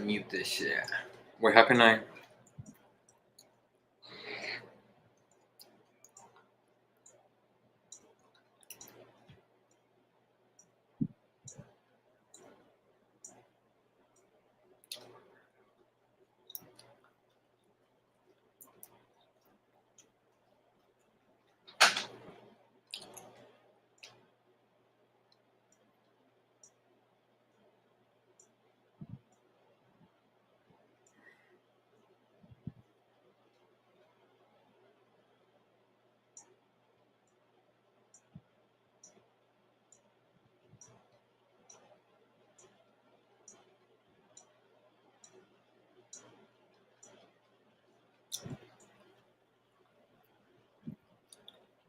mute this shit. Wait, how can I?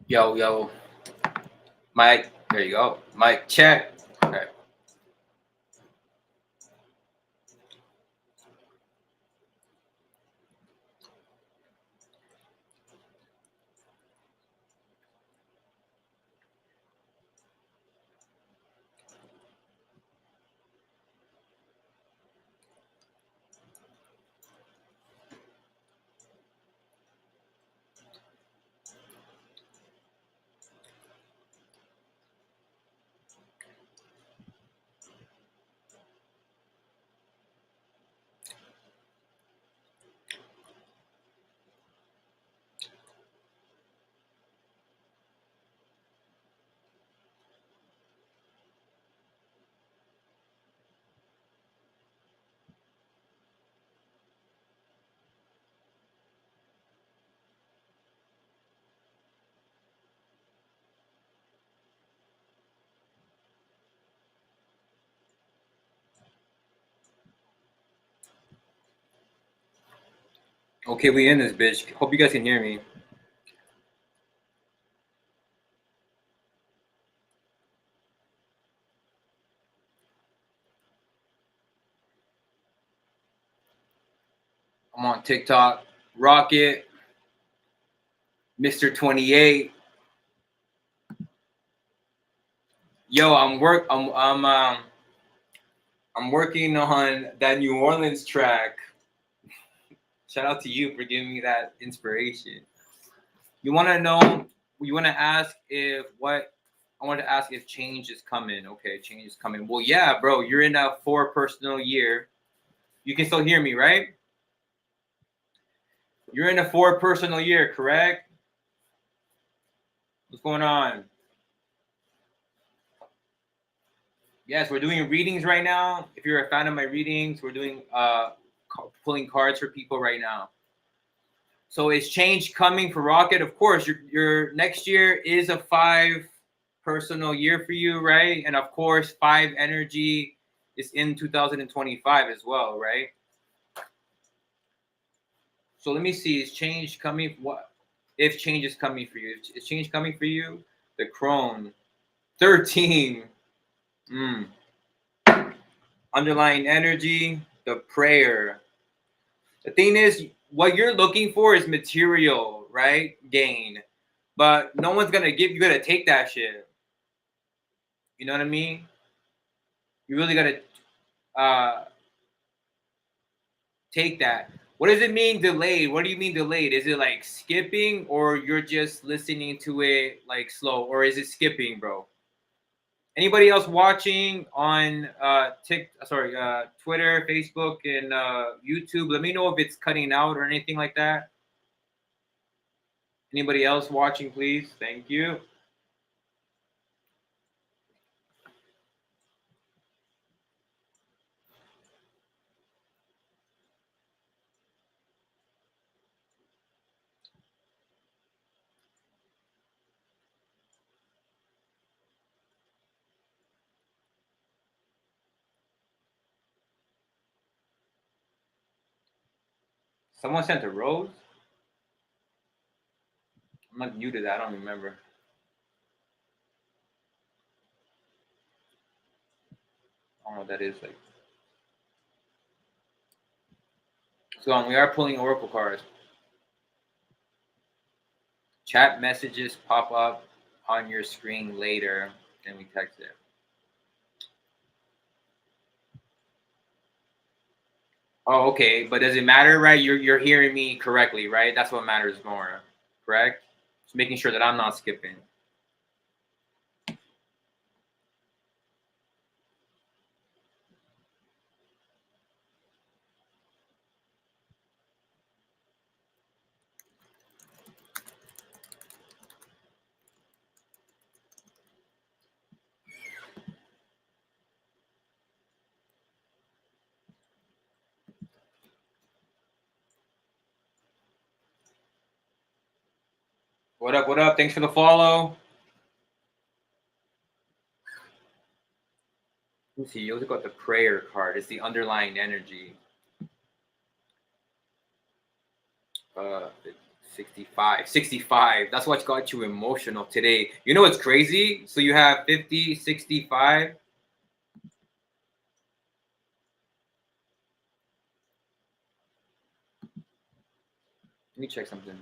Yo. Mike, there you go. Mike, check. Okay. Okay, we in this bitch. Hope you guys can hear me. I'm on TikTok. Rocket. Mr. 28. Yo, I'm working on that New Orleans track. Shout out to you for giving me that inspiration. You want to know? You want to ask if what? I want to ask if change is coming. Okay, change is coming. Well, yeah, bro. You're in a 4 personal year. You can still hear me, right? You're in a 4 personal year, correct? What's going on? Yes, we're doing readings right now. If you're a fan of my readings, we're doing pulling cards for people right now. So is change coming for Rocket? Of course, your next year is a 5 personal year for you, right? And of course, 5 energy is in 2025 as well, right? So let me see. Is change coming? What if change is coming for you? Is change coming for you? The crone 13. Underlying energy, the prayer. The thing is, what you're looking for is material, right? Gain. But no one's gonna give you, gotta take that shit. You know what I mean? You really gotta take that. What does it mean delayed? What do you mean delayed? Is it like skipping, or you're just listening to it like slow, or is it skipping, bro? Anybody else watching on Twitter, Facebook, and YouTube? Let me know if it's cutting out or anything like that. Anybody else watching, please? Thank you. Someone sent a rose? I'm not new to that. I don't remember. I don't know what that is like. So we are pulling oracle cards. Chat messages pop up on your screen later, and we text it. Oh, okay. But does it matter, right? You're hearing me correctly, right? That's what matters more, correct? Just making sure that I'm not skipping. What up? What up? Thanks for the follow. Let me see. You also got the prayer card. It's the underlying energy. Uh, 65. 65. That's what got you emotional today. You know what's crazy? So you have 50, 65. Let me check something.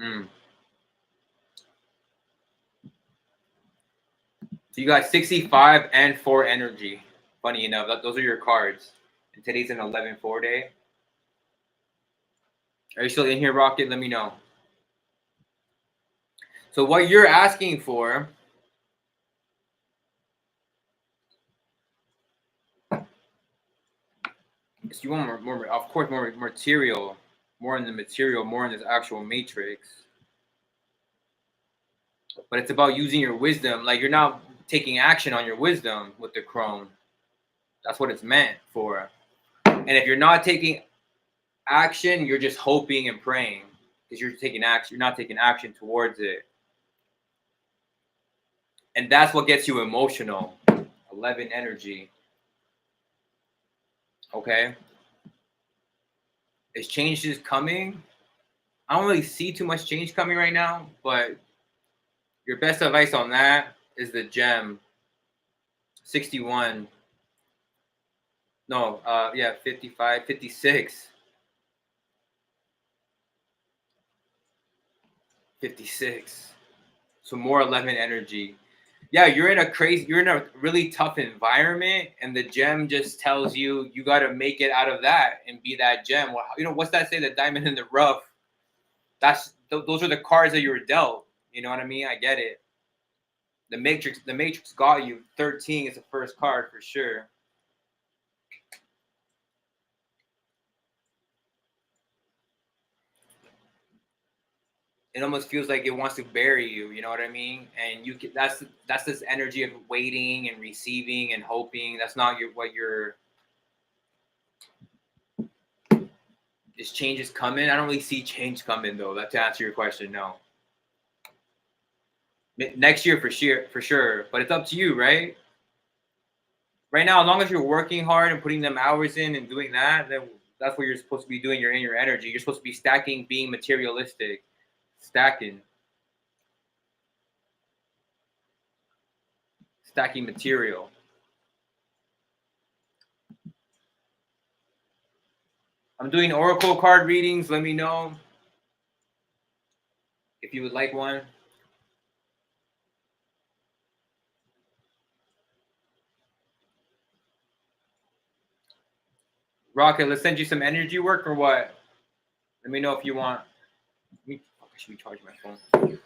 Mm. So you got 65 and 4 energy. Funny enough, those are your cards. And today's an 11-4 day. Are you still in here, Rocket? Let me know. So what you're asking for is you want more of course, more material, more in the material, more in this actual matrix. But it's about using your wisdom. Like you're not taking action on your wisdom with the crone. That's what it's meant for. And if you're not taking action, you're just hoping and praying because you're taking action. You're not taking action towards it, and that's what gets you emotional. 11 energy. Okay, is change is coming. I don't really see too much change coming right now, but your best advice on that is the gem 61. No, yeah, 55, 56, 56. So more 11 energy. Yeah, you're in a really tough environment, and the gem just tells you you got to make it out of that and be that gem. Well, what's that say? The diamond in the rough. Those are the cards that you were dealt. You know what I mean? I get it. The Matrix got you. 13 is the first card for sure. It almost feels like it wants to bury you. You know what I mean? And that's this energy of waiting and receiving and hoping. That's not what you're. Is change is coming? I don't really see change coming though. That to answer your question, no. Next year for sure. But it's up to you, right? Right now, as long as you're working hard and putting them hours in and doing that, then that's what you're supposed to be doing. You're in your energy. You're supposed to be stacking, being materialistic, stacking, stacking material. I'm doing oracle card readings. Let me know if you would like one. Rocket, let's send you some energy work or what? Let me know if you want. Should we charge my phone?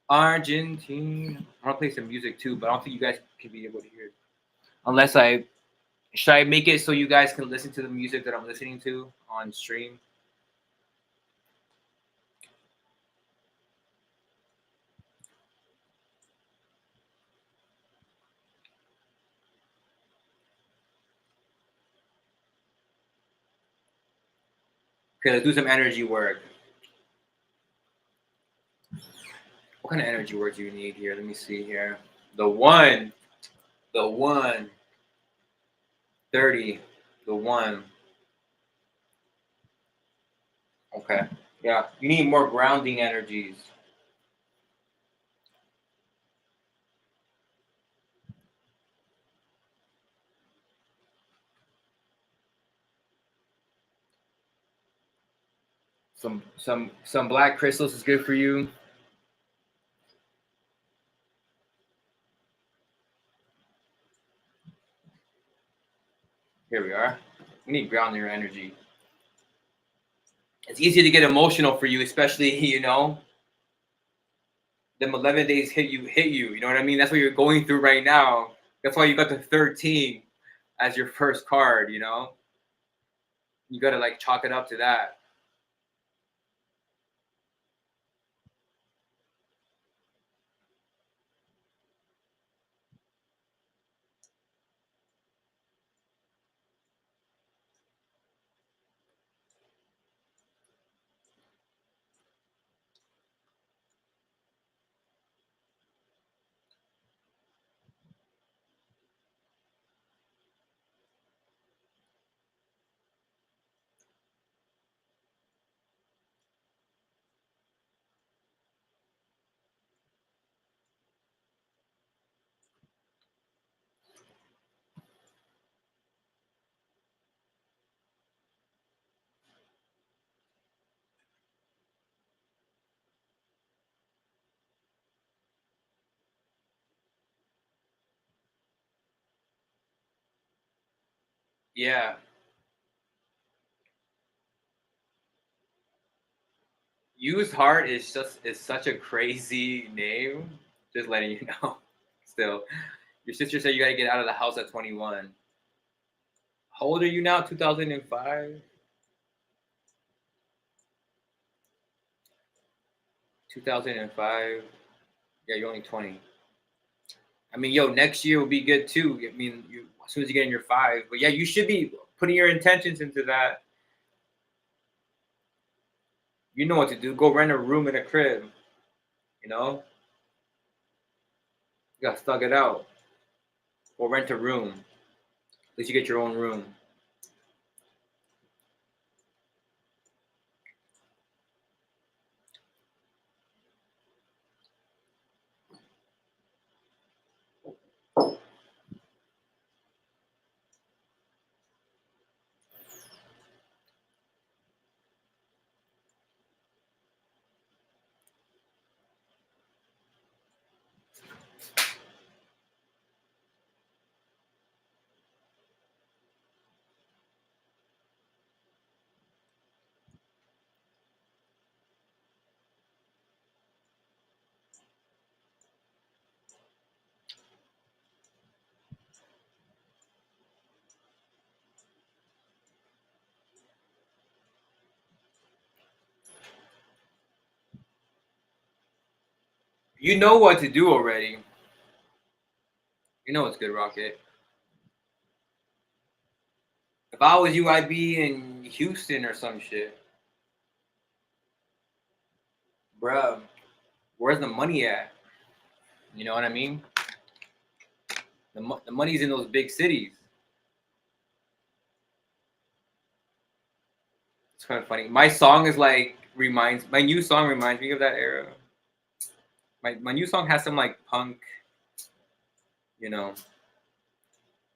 Argentina. I want to play some music too, but I don't think you guys can be able to hear it. Unless should I make it so you guys can listen to the music that I'm listening to on stream? Okay, let's do some energy work. What kind of energy work do you need here? Let me see here. The one, the one, 30, the one. Okay. Yeah, you need more grounding energies. Some black crystals is good for you. Here we are. We need ground your energy. It's easy to get emotional for you, especially, you know, them 11 days hit you. You know what I mean? That's what you're going through right now. That's why you got the 13 as your first card, you know? You got to like chalk it up to that. Yeah. Use Heart is such a crazy name. Just letting you know. Still, your sister said you got to get out of the house at 21. How old are you now? 2005. 2005. Yeah, you're only 20. I mean, yo, next year will be good too. I mean, as soon as you get in your five. But yeah, you should be putting your intentions into that. You know what to do. Go rent a room in a crib. You know, you gotta thug it out. Or rent a room. At least you get your own room. You know what to do already. You know what's good, Rocket. If I was you, I'd be in Houston or some shit. Bruh, where's the money at? You know what I mean? The money's in those big cities. It's kind of funny. My song is like my new song reminds me of that era. My new song has some like punk, you know,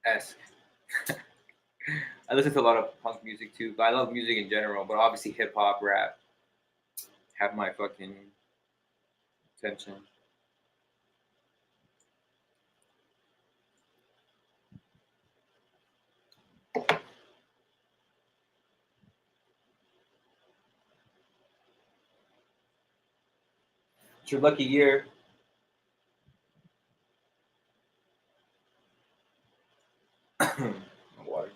esque. I listen to a lot of punk music too, but I love music in general. But obviously, hip hop, rap have my fucking attention. It's your lucky year. Water.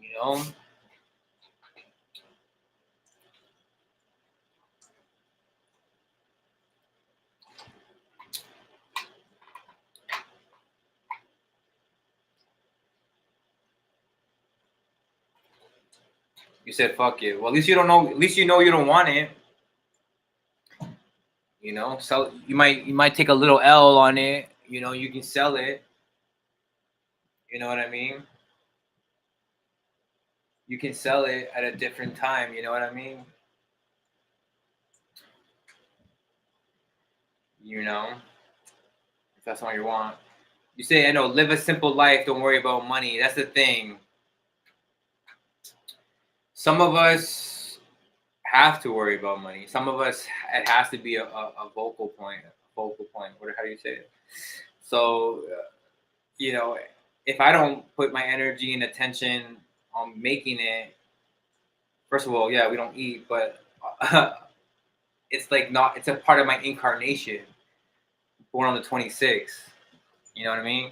You know, you said fuck it. Well, at least you don't know. At least you know you don't want it. You know, sell. You might take a little L on it. You know, you can sell it. You know what I mean? You can sell it at a different time. You know what I mean? You know, if that's what you want. You say, I know, live a simple life. Don't worry about money. That's the thing. Some of us have to worry about money. Some of us, it has to be a vocal point, What, how do you say it? So, you know, if I don't put my energy and attention on making it, first of all, yeah, we don't eat, but it's like not, it's a part of my incarnation, born on the 26th. You know what I mean?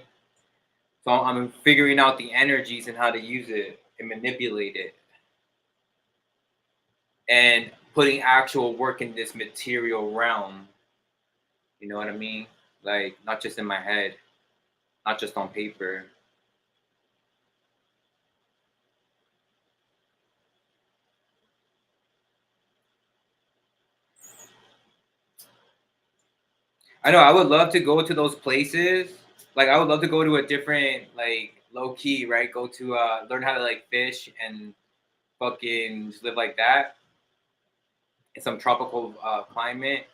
So I'm figuring out the energies and how to use it and manipulate it and putting actual work in this material realm. You know what I mean? Like, not just in my head, not just on paper. I know I would love to go to those places. Like, I would love to go to a different, like, low key, right? Go to learn how to like fish and fucking just live like that in some tropical climate.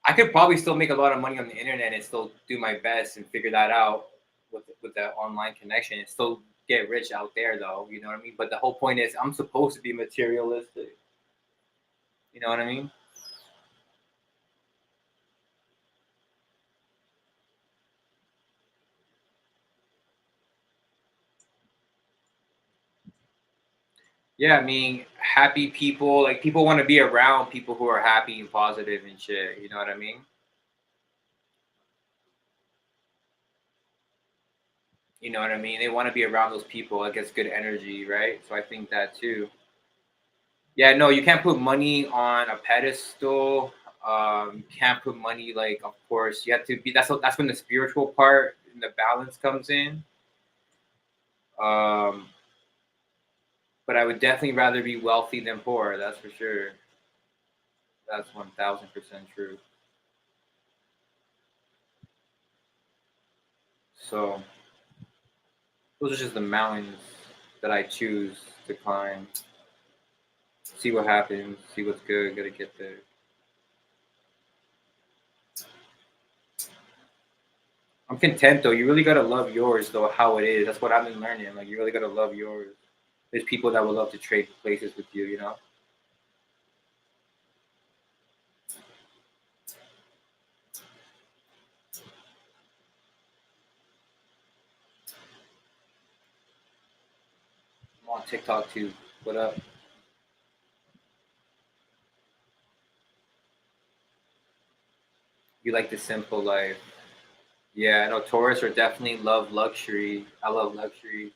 I could probably still make a lot of money on the internet and still do my best and figure that out with the online connection and still get rich out there, though. You know what I mean? But the whole point is, I'm supposed to be materialistic. You know what I mean? Yeah, I mean, happy people, like, people want to be around people who are happy and positive and shit. You know what I mean? You know what I mean? They want to be around those people. It gets good energy, right? So I think that too. Yeah, no, you can't put money on a pedestal. You can't put money, like, of course, you have to be. That's when the spiritual part and the balance comes in. Um, but I would definitely rather be wealthy than poor. That's for sure. That's 1000% true. So those are just the mountains that I choose to climb. See what happens. See what's good. Gotta get there. I'm content though. You really gotta love yours though, how it is. That's what I've been learning. Like, you really gotta love yours. There's people that would love to trade places with you. You know. I'm on TikTok too. What up? You like the simple life. Yeah, I know tourists are definitely love luxury. I love luxury.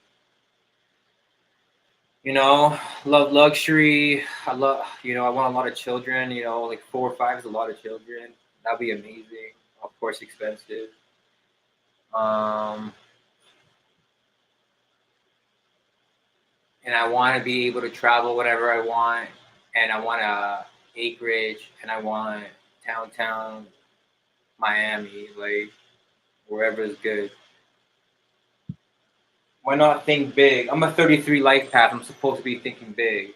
You know, love luxury. I want a lot of children. Like 4 or 5 is a lot of children. That'd be amazing. Of course, expensive. Um, and I want to be able to travel whatever I want. And I want a acreage, and I want downtown Miami, like wherever is good. Why not think big? I'm a 33 life path. I'm supposed to be thinking big.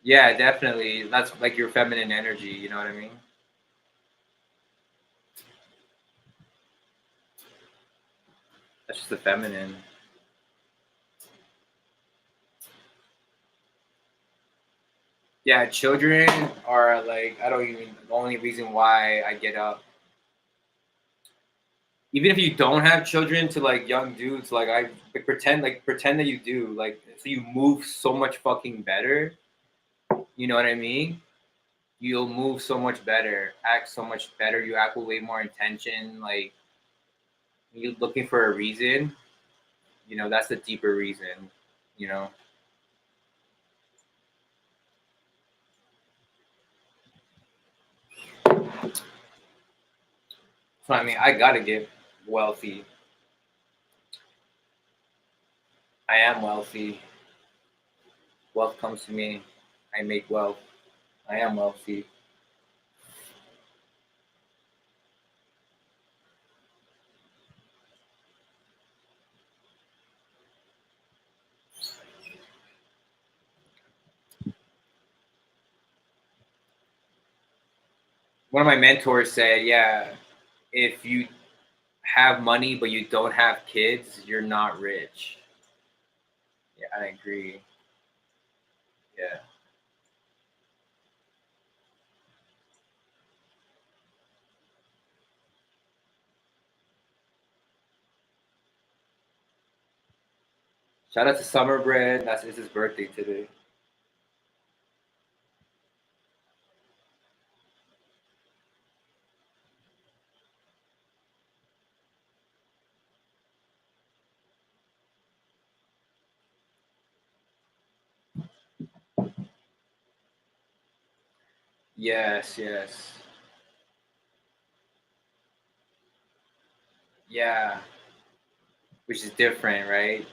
Yeah, definitely. That's like your feminine energy. You know what I mean? That's just the feminine. Yeah, children are like, I don't even, the only reason why I get up. Even if you don't have children, to like young dudes, like, I like, pretend that you do, like, so you move so much fucking better. You know what I mean? You'll move so much better, act so much better. You act with way more intention. Like, you're looking for a reason. That's the deeper reason. You know. So I mean, I gotta get wealthy. I am wealthy. Wealth comes to me. I make wealth. I am wealthy. One of my mentors said, "Yeah, if you have money but you don't have kids, you're not rich." Yeah, I agree. Yeah. Shout out to Summer Bread. That's it's his birthday today. Yes, yes. Yeah, which is different, right?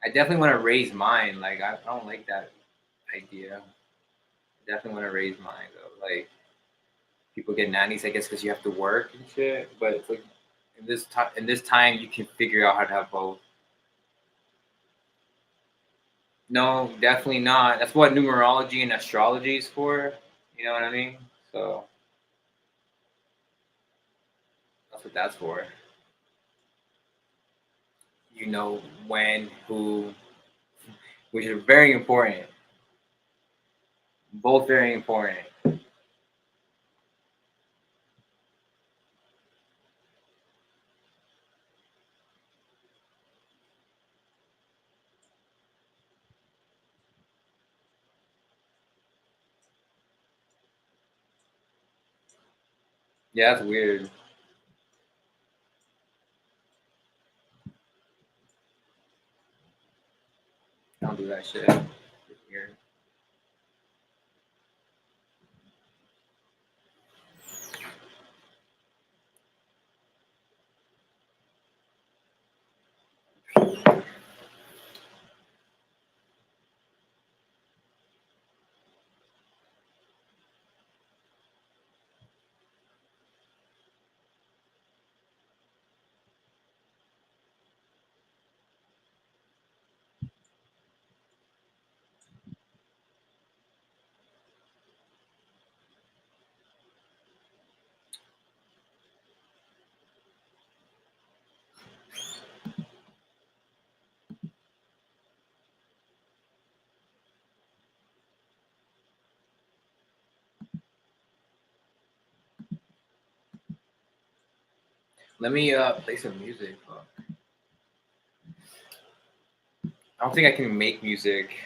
I definitely want to raise mine. Like I don't like that idea. I definitely want to raise mine though. Like people get nannies, I guess, because you have to work and shit. But it's like in this time, you can figure out how to have both. No, definitely not. That's what numerology and astrology is for. You know what I mean? So that's what that's for. You know when, who, which is very important. Both very important. Yeah, that's weird. I don't do that shit. It's weird. Let me play some music. I don't think I can make music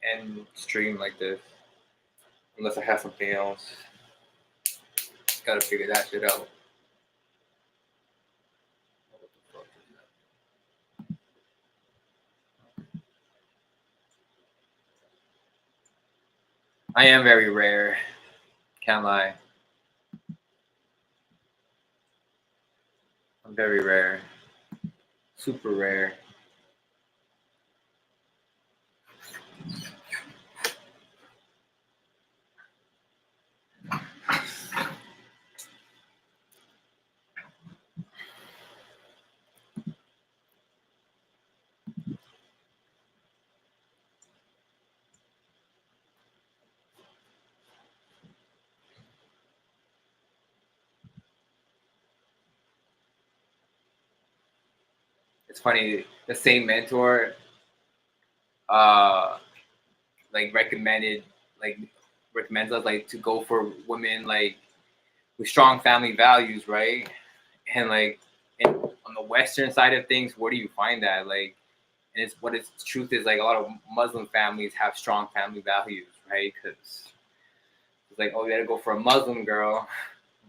and stream like this unless I have something else. Gotta figure that shit out. I am very rare. Can't lie. I'm very rare. Super rare. It's funny. The same mentor, uh, like like recommends us like to go for women like with strong family values, right? And like on the Western side of things, where do you find that? Like, and it's what its truth is like a lot of Muslim families have strong family values, right? Because it's like, oh, you gotta go for a Muslim girl,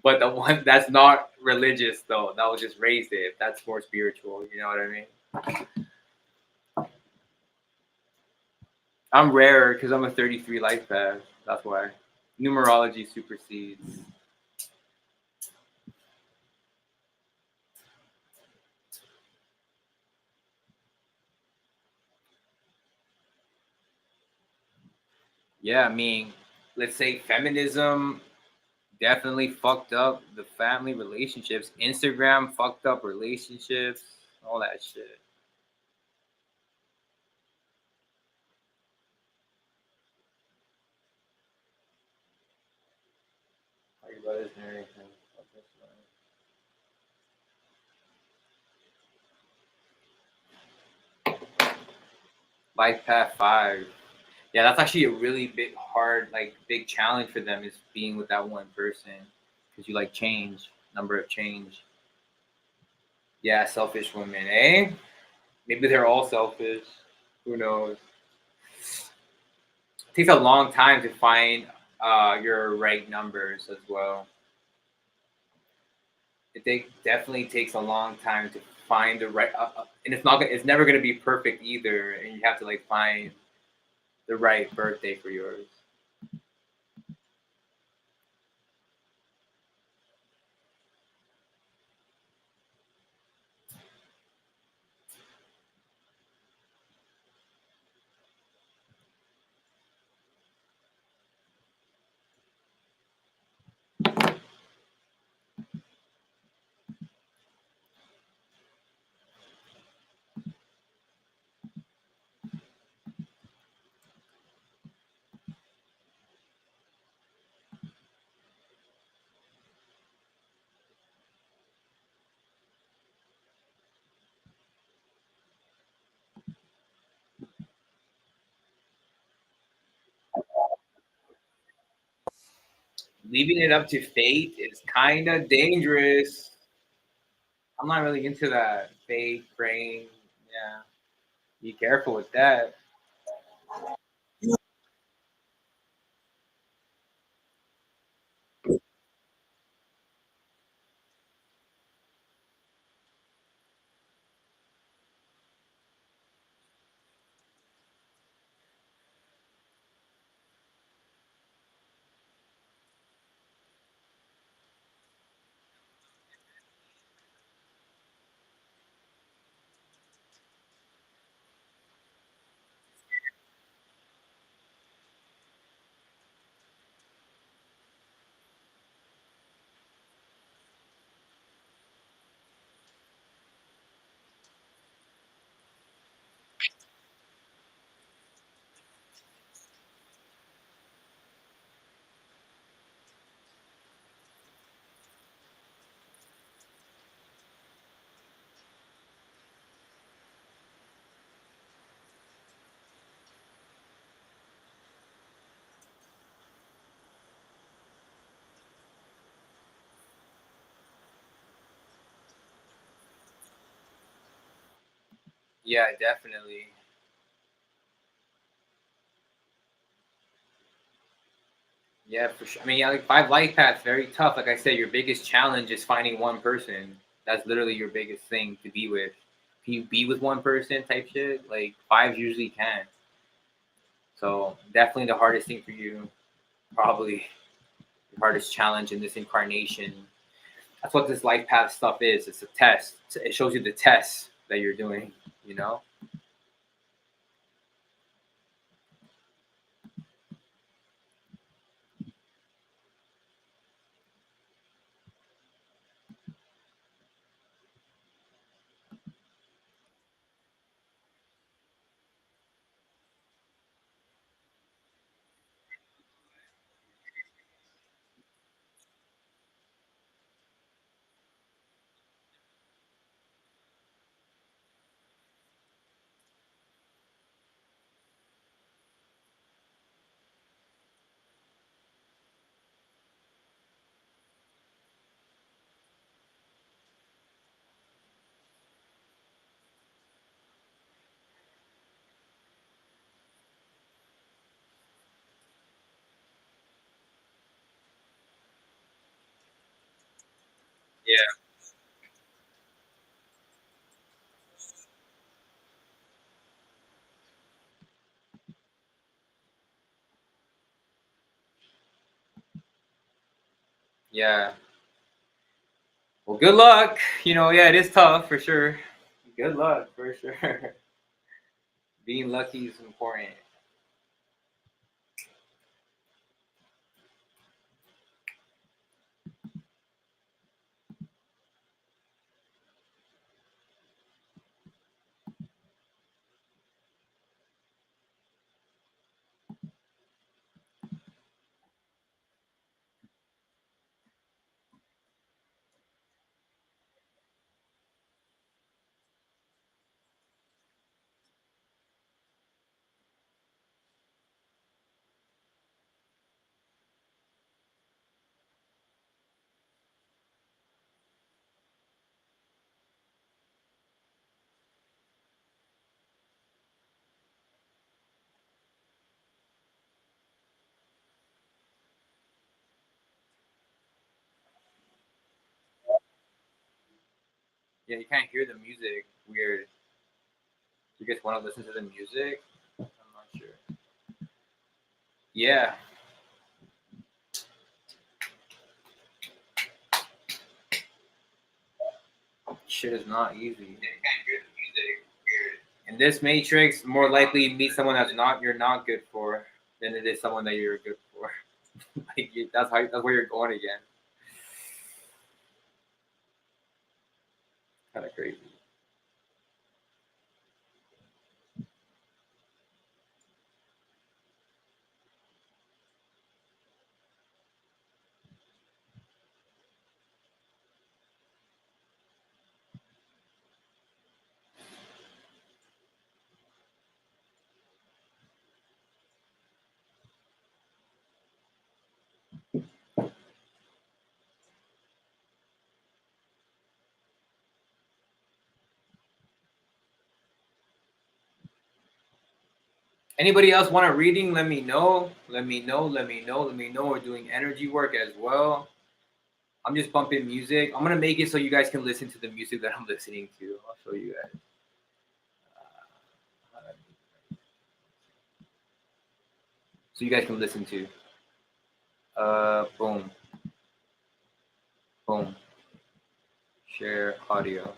but the one that's not religious though, that was just raised it. That's more spiritual. You know what I mean? I'm rare because I'm a 33 life path. That's why numerology supersedes. Yeah, I mean, let's say feminism definitely fucked up the family relationships. Instagram fucked up relationships, all that shit. Your brother's narration. Life Path 5. Yeah, that's actually a really big, hard, like big challenge for them is being with that one person because you like change, number of change. Yeah, selfish women, eh? Maybe they're all selfish. Who knows? It takes a long time to find your right numbers as well. Definitely takes a long time to find the right, and it's never gonna be perfect either. And you have to like find the right birthday for yours. Leaving it up to fate is kind of dangerous. I'm not really into that fate, praying. Yeah, be careful with that. Yeah, definitely. Yeah, for sure. I mean, yeah, like five life paths, very tough. Like I said, your biggest challenge is finding one person. That's literally your biggest thing to be with. Can you be with one person type shit? Like fives usually can. So definitely the hardest thing for you, probably the hardest challenge in this incarnation. That's what this life path stuff is. It's a test. It shows you the tests that you're doing. You know? Yeah. Yeah. Well, good luck. Yeah, it is tough for sure. Good luck for sure. Being lucky is important. Yeah, you can't hear the music. Weird. You guys want to listen to the music? I'm not sure. Yeah. Shit is not easy. In this matrix, more likely meet someone you're not good for than it is someone that you're good for. That's where you're going again. Kind of crazy. Anybody else want a reading? Let me know. Let me know. Let me know. Let me know. We're doing energy work as well. I'm just bumping music. I'm gonna make it so you guys can listen to the music that I'm listening to. I'll show you guys. So you guys can listen to. Boom. Boom. Share audio.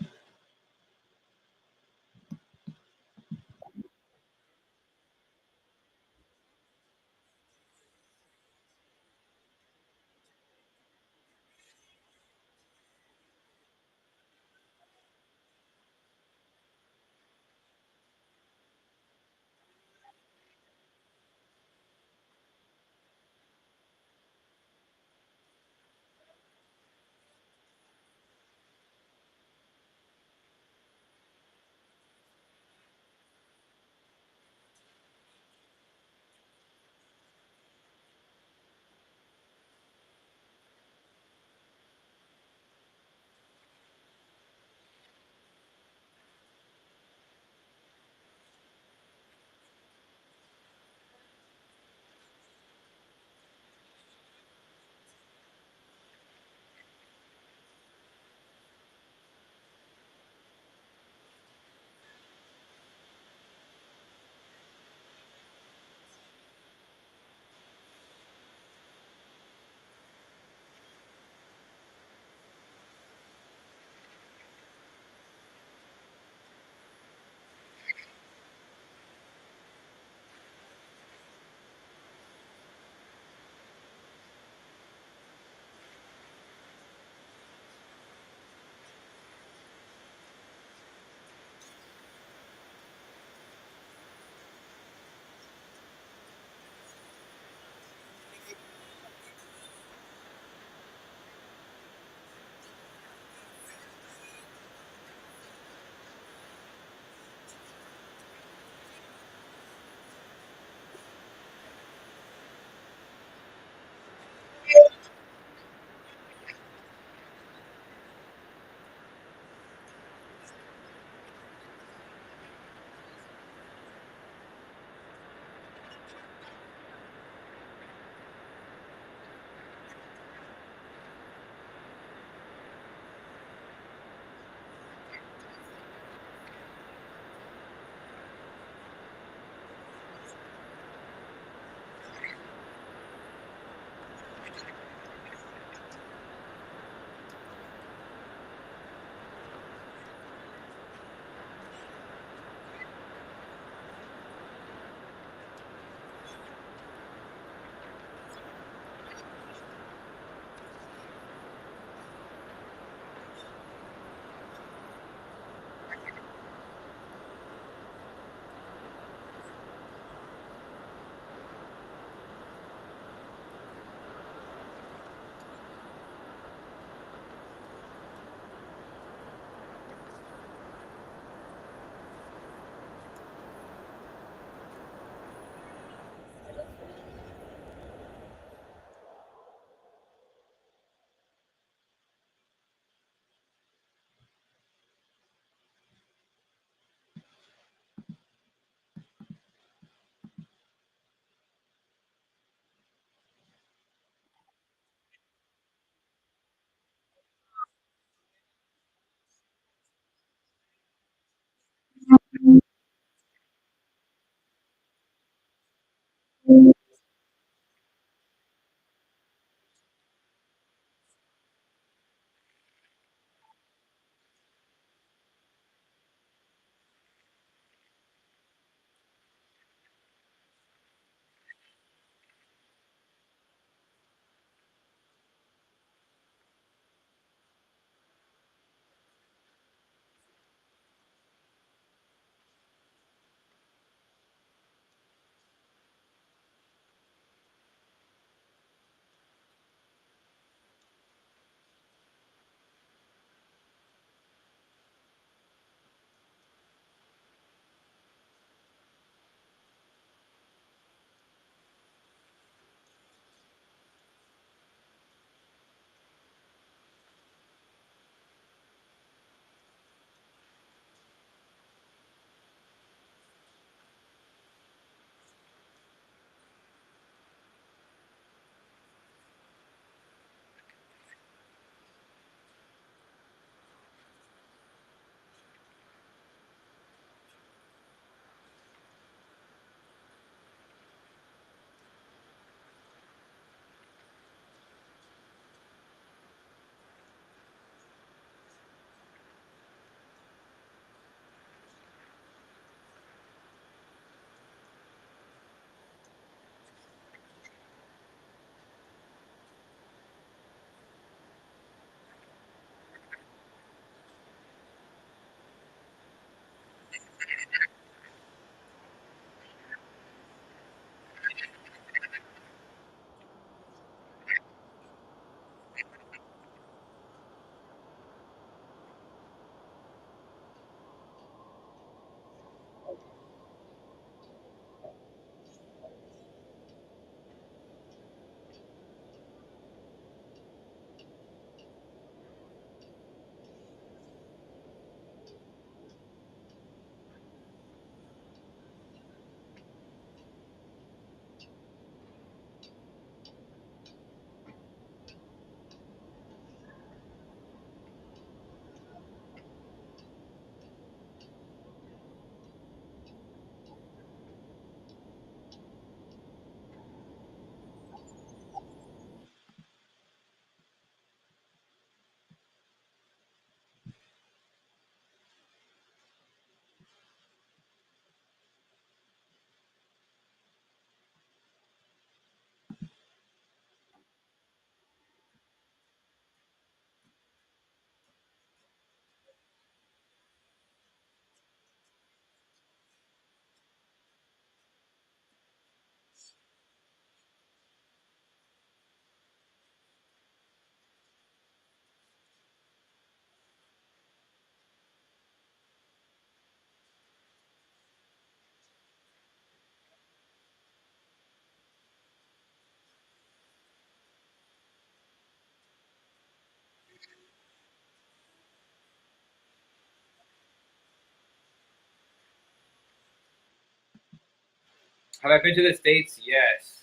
Have I been to the States? Yes,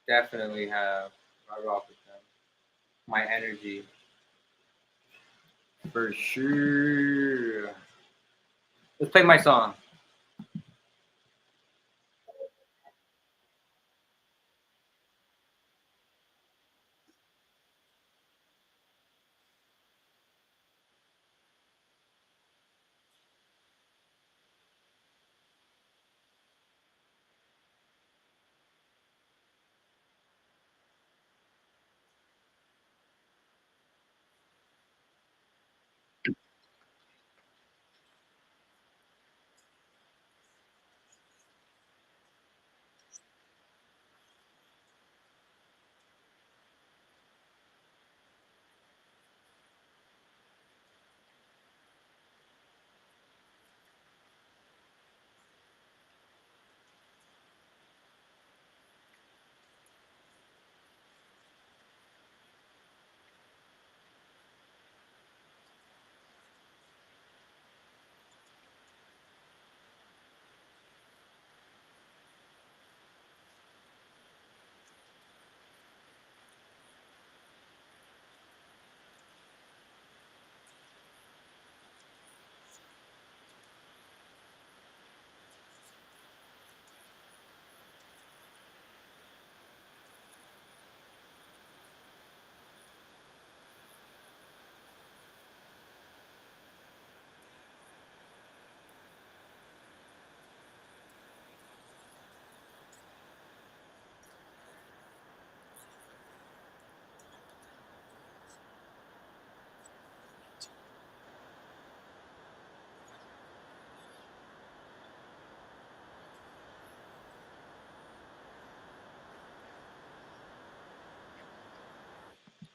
definitely have. I rock with them. My energy, for sure. Let's play my song.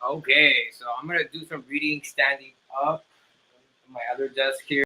Okay, so I'm gonna do some reading standing up on my other desk here.